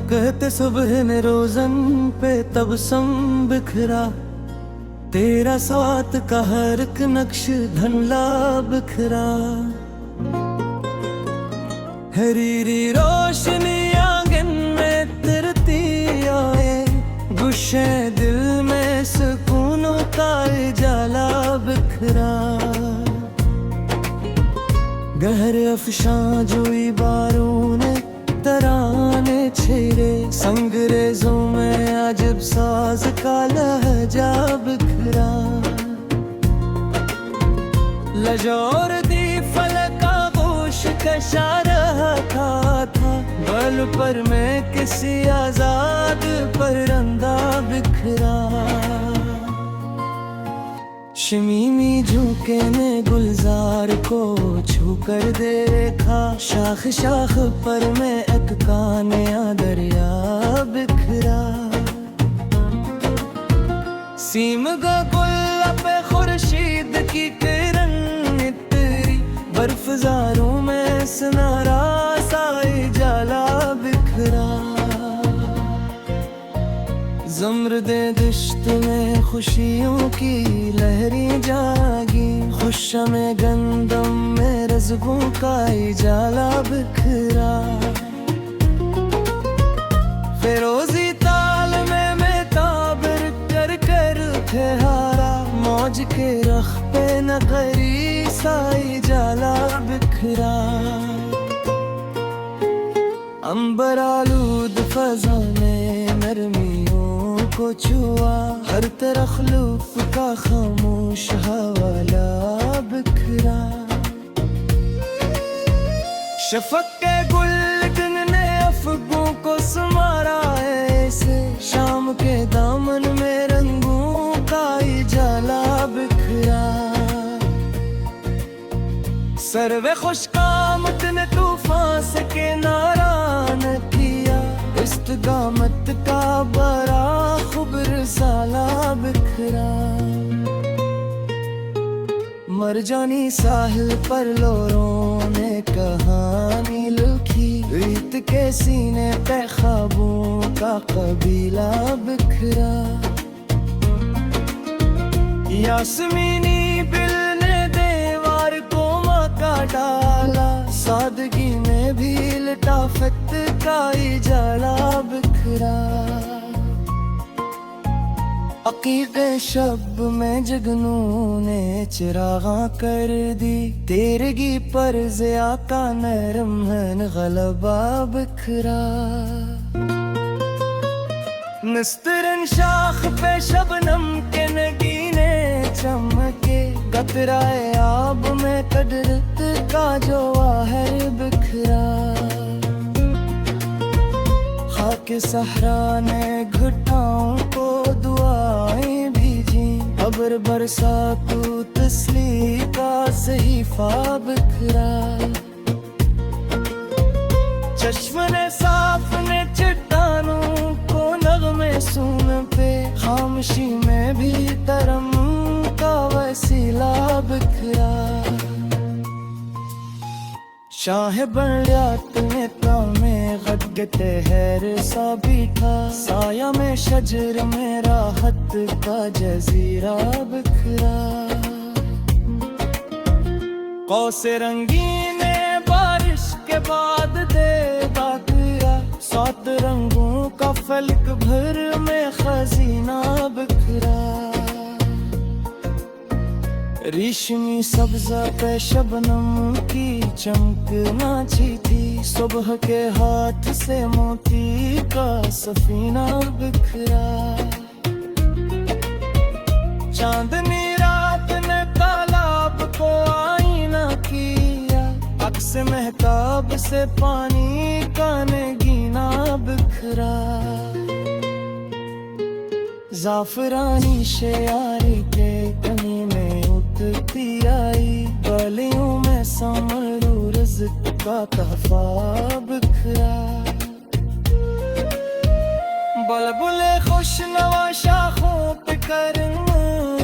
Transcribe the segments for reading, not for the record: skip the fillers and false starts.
कहते सुबह ने रोजन पे तब सम बिखरा, तेरा साथ का हर एक नक्श धनला बिखरा। हरीरी रोशनी आंगन में तिरती आए, गुस्से दिल में सुकूनों का जाला बिखरा। गहरे अफशां जोई बारों ने तराने छेड़े, संगरेजों में अजब साज का लहजा बिखरा। लजोर दी फलका गोश कशा रहा था, बल पर मैं किसी आजाद परिंदा बिखरा। शमीमी झुके ने गुलजार को छू कर देखा, शाख शाख पर मैं एक कान्या दरिया बिखरा। सीम गुल पे खुर्शीद की किरण इतरी, बर्फजारों में सुनहरा साई जाला बिखरा। ज़म्रदे दिश्त में खुशियों की लहरें जागी, खुशम गंदम में रज़्क़ों का जाला बिखरा। फिरोजी ताल में मैं ताबर कर कर थे हारा, मौज के रख पे नगरी साई जाला बिखरा। अंबर आलूद फ़ज़ा में नरमियों को छुआ, हर तरफ लूफ का खामोश हवाला बिखरा। शफक के गुल ने अफ़गों को सुमारा ऐसे, शाम के दामन में रंगों का जाला बिखरा। सरवे खुशकामत ने तूफान से किनारा न किया, इस्तकामत का बरा खुबर साला बिखरा। मरजानी साहिल पर लोरों ने कहानी लिखी, रीत के सीने पे ख्वाबों का कबीला बिखरा। यास्मीनी बिल ने देवार को मका डाला, सादगी में भी लताफत का जाला बिखरा। अकीक़े शब में जगनू ने चिरागा कर दी, तेरगी पर ज़िया का नरम है गलबा बिखरा। निस्तरन शाख पे शबनम के नगीने चमके, कतराए आब में कदरत का जो आहर बिखरा। खाके सहरा ने घुटाओं को दुआएं भेजी, अबर बरसा तू तस्ली का सहीफा बिखरा। चश्मने साफ ने चट्टानों को नगमे सुन पे, खामोशी में भी तरम का वसीला बिखरा। शाह बलियात में में गदगते हैर सा बीठा, साया में शजर में राहत का जजीरा बिखरा। कौसे रंगीन बारिश के बाद देगा तेरा, सात रंगों का फलक भर में खजीना बिखरा। रेशमी सब्ज़ा पे शबनम की चमक नाची थी, सुबह के हाथ से मोती का सफीना बिखरा। चांदनी रात ने तालाब को आईना किया, अक्स महताब से पानी का नगीना बिखरा। जाफरानी शेयारी के तनी में उठती आई, गलियों में समरू रिज़्क़ का तहफा बिखरा। बुलबुले खुशनवा शाखों पे करम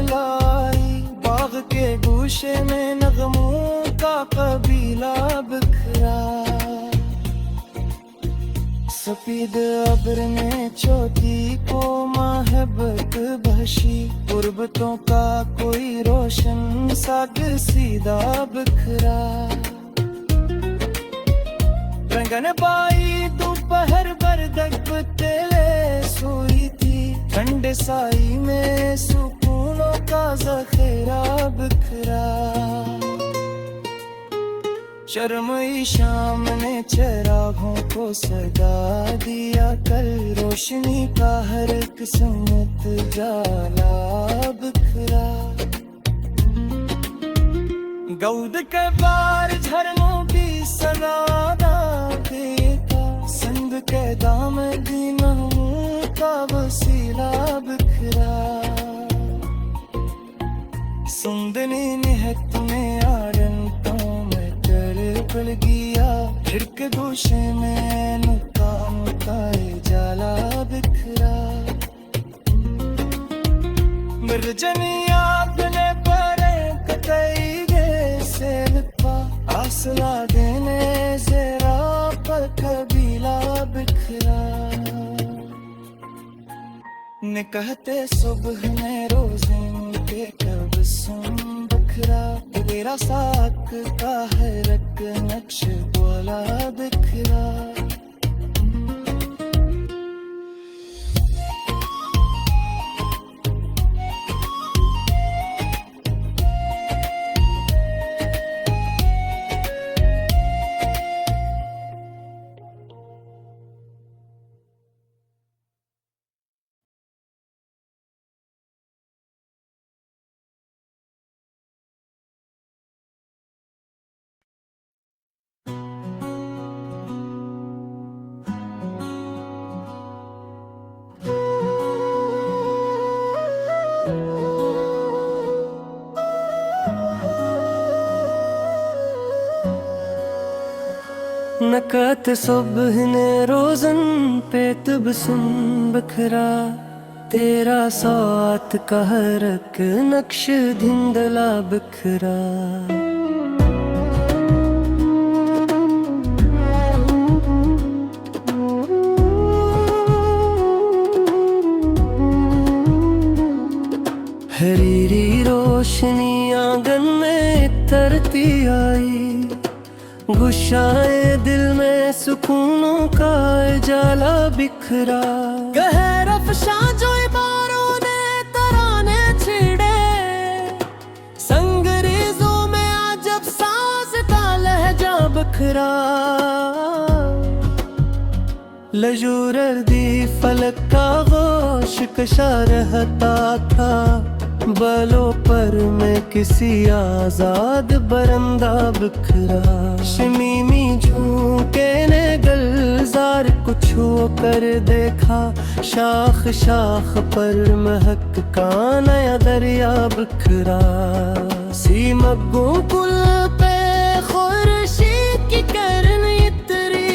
लाई, बाग के गोशे में नगमों का कबीला बिखरा। सफेद अब्र ने चोटी को महबत बख्शी, गुर्बतों का कोई रोशन साग सीधा बिखरा। रंगन बाई दोपहर बरदक तेले सोई थी, ठंडे साई में सुकूनों का जखेरा बिखरा। शर्मई शाम ने चिरागों को सजा दिया, कल रोशनी का हर किस्मत जाला बिखरा। गौद के बार झरनों की सगादा देता, संग के दाम दीनों का वसीला बिखरा। सुंदनी निहत में आड़ंतों पल गया, खिड़क गोशे में नुका नुकाए जाला बिखरा। मिर्जनी आपने परे कतई गे से लिपा, आसला देने जरा पर कबीला बिखरा। निकहते सुबह में रोजे के कब सुन बिखरा, तेरा साक का है रक नक्श बोला बिखरा। नकत सुबह ने रोजन पे तबसुम बिखरा, तेरा साथ का हरक नक्श धिंदला बिखरा। हरीरी रोशनी आंगन में तरती आई, गुस्साए दिल में सुकूनों का जाला बिखरा। गहर अफशा जो इबारों ने तराने छिड़े, संगरेजों में अजब साज का लहजा बिखरा। लजूरर दी फलक का गोश कशा रहता था, बलों पर मैं किसी आजाद बरंदा बिखरा। शमीमी झूके ने गलजार को छू कर देखा, शाख शाख पर महक का नया दरिया बिखरा। सीमगों कुल पे खुर्शीद की करन इतरी,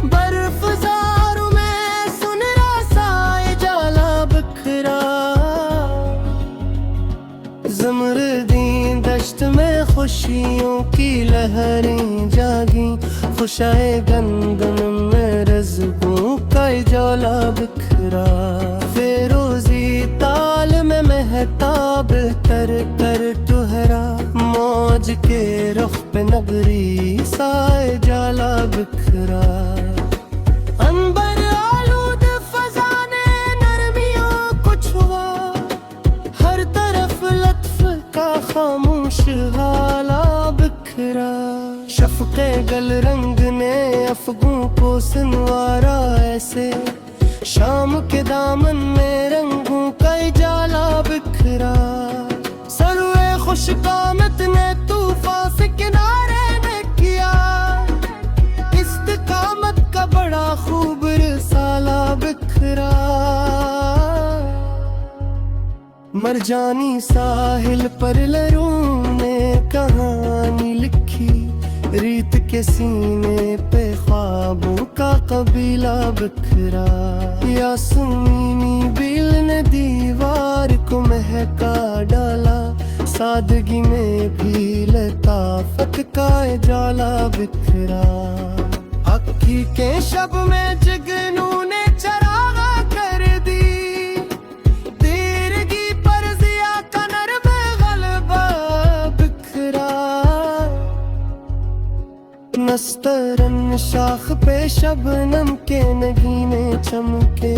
बर्फ ज़ारों में सुनहरा साए जाला बिखरा। ज़मरदी दश्त में खुशियों की लहरें जागी, खुशाए गंदम में रज़्क़ों का जाला बिखरा। फिरोज़ी ताल में महताब कर कर तुहरा, मौज के रुख पे नगरी साए जाला बिखरा। अनबर आलूद फ़ज़ा ने नरमियों को छुआ, हर तरफ लत्फ़ का खामोश हाला बिखरा। शफ़क़े गल रंग ने अफ़गों को संवारा ऐसे, शाम के दामन में रंगों का जाला बिखरा। सरुए खुशकामत ने तूफ़ान से किनारे ने किया, इस्तिक़ामत का बड़ा खूब रिसाला बिखरा। मरजानी साहिल पर लरूं ने कहानी लिखी, रीत के सीने पे ख्वाबों का कबीला बिखरा। यासमीनी बिल ने दीवार को महका डाला, सादगी में भी लताफत का जाला बिखरा। ही के शब में जगनू ने चरागा कर दी तेरगी परजिया कनर में गलबा बिखरा नस्तरन शाख पे शबनम के नगीने चमके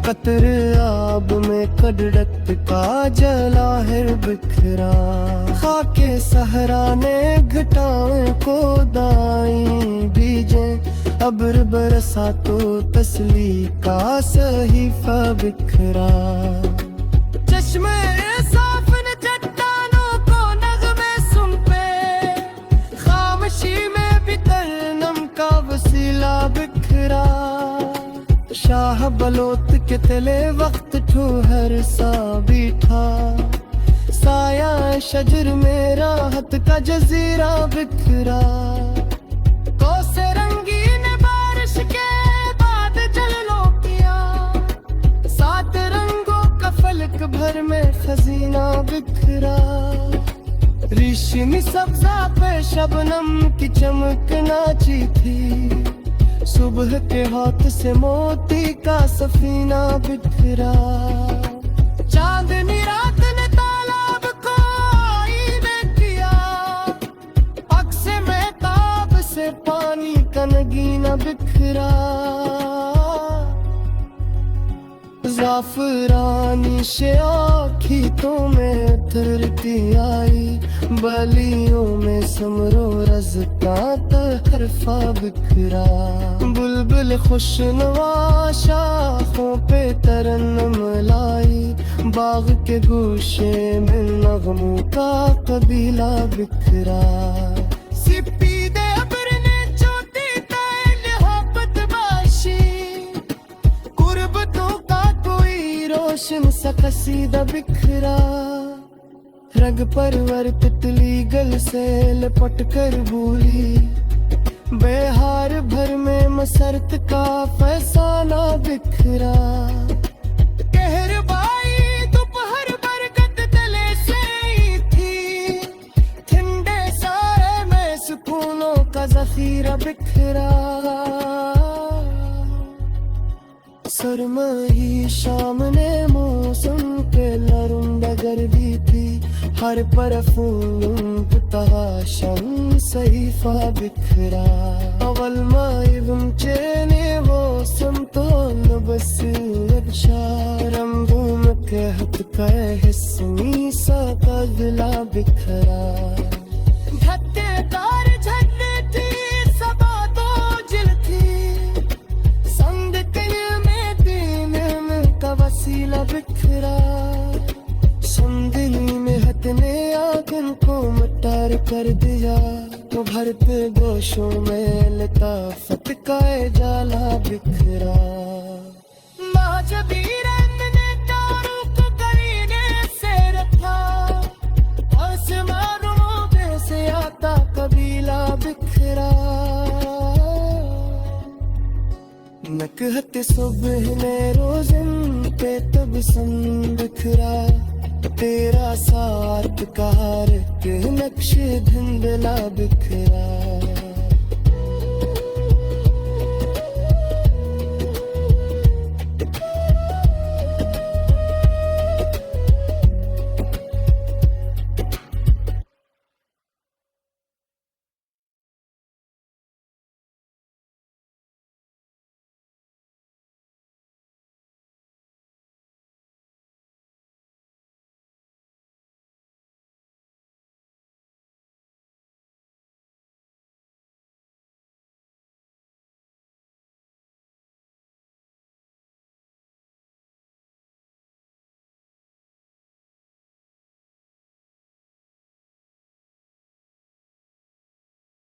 कतर आब में कड़क का जलाहिर बिखरा खाके सहरा ने घटाएं को दाई बीजे अब्र बरसा तो तसली का सहीफा बिखरा चश्मे साफ ने चट्टानों को नगमे सुन पे खामोशी में भी तरनम का वसीला बिखरा शाह बलोत के तले वक्त ठोहर सा बीठा साया शजर में राहत का जजीरा बिखरा कौसे रंगीन बारिश के बाद जलनो किया सात रंगों का फलक भर में खजीना बिखरा रेशमी सब्जा पे शबनम की चमक नाची थी सुबह के हाथ से मोती का सफीना बिखरा चांदनी रात ने तालाब को आईने किया अक्से महताब से पानी का नगीना बिखरा जाफरानी से आँखों में उतरती आई बलियों में समरो रज का तहरफा बिखरा बुलबुल खुशनवा शाखों पे तरन्नुम लाई बाग के गोशे में नगमों का कबीला बिखरा सिप्पी दे अब्र ने चोटी तैल मोहब्बत बाशी कुर्बतों का कोई रोशन सा कसीदा बिखरा रग परवर तितली गल से लपट कर भूली बेहार भर में मसरत का फैसाना बिखरा कहरबाई दोपहर बरगद तले से ही थी ठंडे साए में सुकूनों का जखीरा बिखरा सरमाही शाम ने मौसम के लरुंदा गर्दी थी हर पर फूलों तहाशम सहीफा बिखरा अवल माइबम चेने मौसम तो बस अच्छा रंगों में कहत का हिस्मी सा कगला बिखरा धत्ते तार झड़ने थी सबा तो जिल थी संग कल में दिन में का वसीला बिखरा संदिली में हथ ने आंखन को मटार कर दिया तो भरते गोशों में लताफत का जाला बिखरा महाजबीरन ने तारों को करीने से रखा आसमानों में से आता कबीला बिखरा नकहत सुबह ने रोज़न पे तब सम बिखरा तेरा साथ कार के नक्शे धुंधला बिखरा